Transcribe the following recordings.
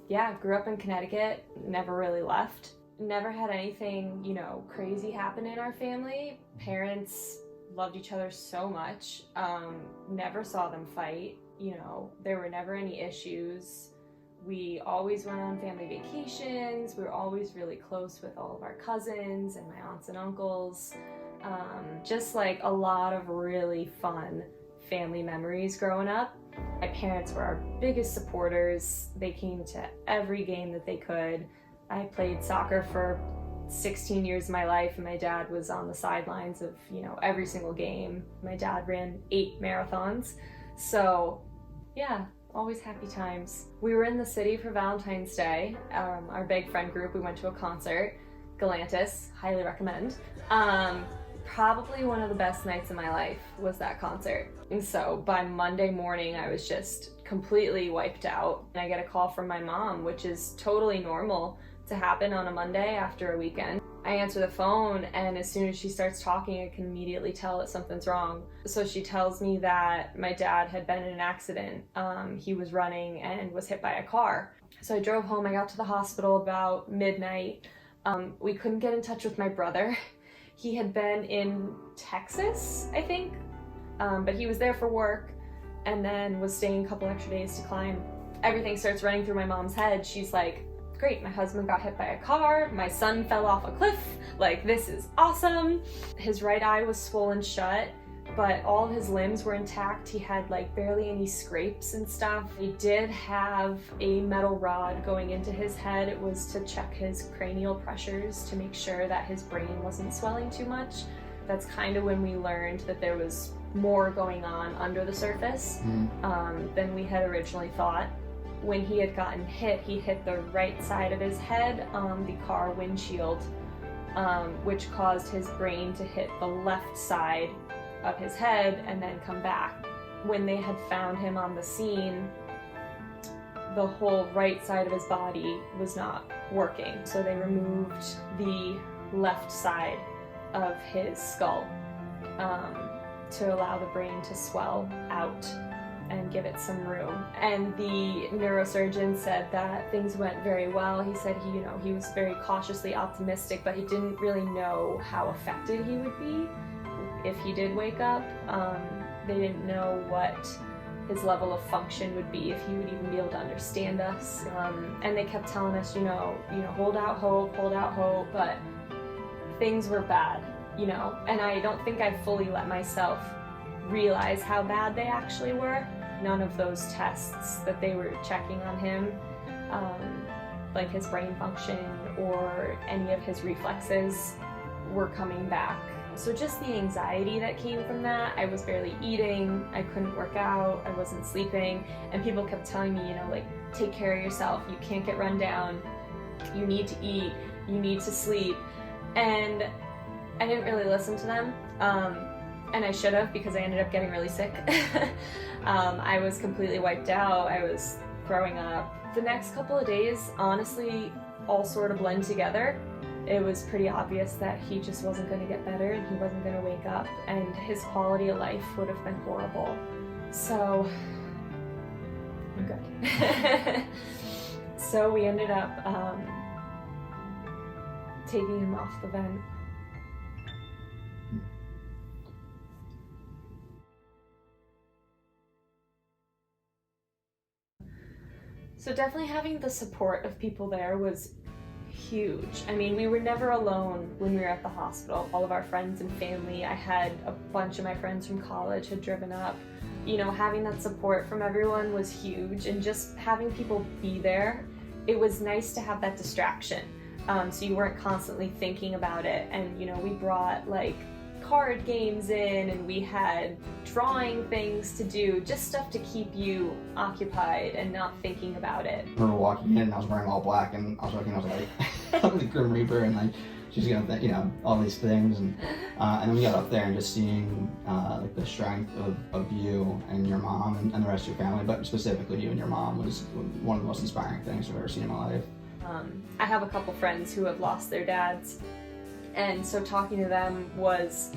Yeah, grew up in Connecticut, never really left. Never had anything, crazy happen in our family. Parents loved each other so much. Never saw them fight. There were never any issues. We always went on family vacations. We were always really close with all of our cousins and my aunts and uncles. Just like a lot of really fun family memories growing up. My parents were our biggest supporters. They came to every game that they could. I played soccer for 16 years of my life, and my dad was on the sidelines of, every single game. My dad ran 8 marathons. So yeah, always happy times. We were in the city for Valentine's Day. Our big friend group, we went to a concert, Galantis, highly recommend. Probably one of the best nights of my life was that concert. And so by Monday morning, I was just completely wiped out. And I get a call from my mom, which is totally normal to happen on a Monday after a weekend. I answer the phone, and as soon as she starts talking, I can immediately tell that something's wrong. So she tells me that my dad had been in an accident. He was running and was hit by a car. So I drove home. I got to the hospital about midnight. We couldn't get in touch with my brother. He had been in Texas, I think, but he was there for work and then was staying a couple extra days to climb. Everything starts running through my mom's head. She's like, great, my husband got hit by a car, my son fell off a cliff, like this is awesome. His right eye was swollen shut, but all of his limbs were intact. He had like barely any scrapes and stuff. He did have a metal rod going into his head. It was to check his cranial pressures to make sure that his brain wasn't swelling too much. That's kind of when we learned that there was more going on under the surface than we had originally thought. When he had gotten hit, he hit the right side of his head on the car windshield, which caused his brain to hit the left side of his head and then come back. When they had found him on the scene, the whole right side of his body was not working. So they removed the left side of his skull to allow the brain to swell out and give it some room. And the neurosurgeon said that things went very well. He said he was very cautiously optimistic, but he didn't really know how affected he would be if he did wake up. They didn't know what his level of function would be, if he would even be able to understand us. And they kept telling us, hold out hope, but things were bad, and I don't think I fully let myself realize how bad they actually were. None of those tests that they were checking on him, like his brain function or any of his reflexes, were coming back. So just the anxiety that came from that, I was barely eating, I couldn't work out, I wasn't sleeping, and people kept telling me, take care of yourself, you can't get run down, you need to eat, you need to sleep. And I didn't really listen to them, and I should have, because I ended up getting really sick. I was completely wiped out, I was throwing up. The next couple of days, honestly, all sort of blend together. It was pretty obvious that he just wasn't going to get better and he wasn't going to wake up, and his quality of life would have been horrible. So, I'm good. So we ended up taking him off the vent. So definitely having the support of people there was huge. I mean, we were never alone when we were at the hospital. All of our friends and family, I had a bunch of my friends from college had driven up. Having that support from everyone was huge, and just having people be there, it was nice to have that distraction. So you weren't constantly thinking about it. And we brought like card games in, and we had drawing things to do, just stuff to keep you occupied and not thinking about it. I remember walking in and I was wearing all black, and I was like, I'm the Grim Reaper, and like she's gonna all these things, and then we got up there and just seeing like the strength of you and your mom and the rest of your family, but specifically you and your mom, was one of the most inspiring things I've ever seen in my life. I have a couple friends who have lost their dads, and so talking to them was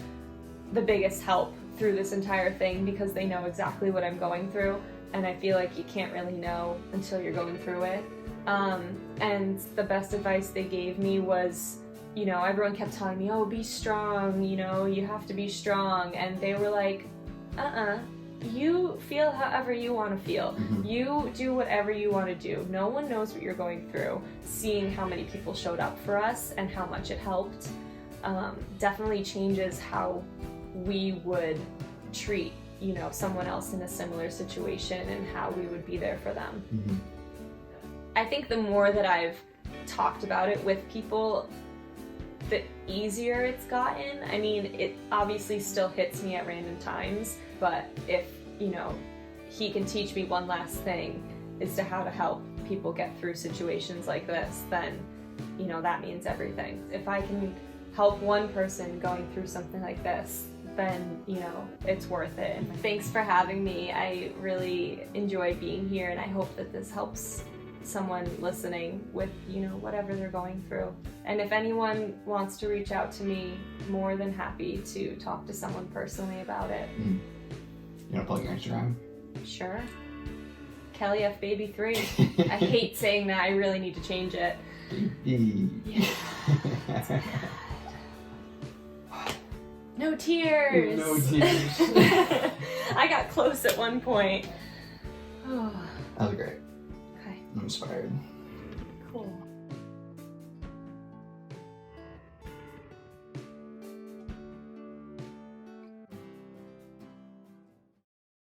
the biggest help through this entire thing, because they know exactly what I'm going through, and I feel like you can't really know until you're going through it. And the best advice they gave me was, you know, everyone kept telling me, oh, be strong, you know, you have to be strong. And they were like, you feel however you want to feel. You do whatever you want to do. No one knows what you're going through. Seeing how many people showed up for us and how much it helped definitely changes how we would treat, you know, someone else in a similar situation and how we would be there for them. I think the more that I've talked about it with people, the easier it's gotten. I mean, it obviously still hits me at random times, but if, you know, he can teach me one last thing as to how to help people get through situations like this, then, you know, that means everything. If I can help one person going through something like this, then, you know, it's worth it. And thanks for having me. I really enjoy being here, and I hope that this helps someone listening with, you know, whatever they're going through. And if anyone wants to reach out to me, more than happy to talk to someone personally about it. You want to plug your Instagram? Sure. Kelly F Baby 3. I hate saying that. I really need to change it. Yeah. That's bad. No tears. No tears. I got close at one point. That was great. Okay. I'm inspired. Cool.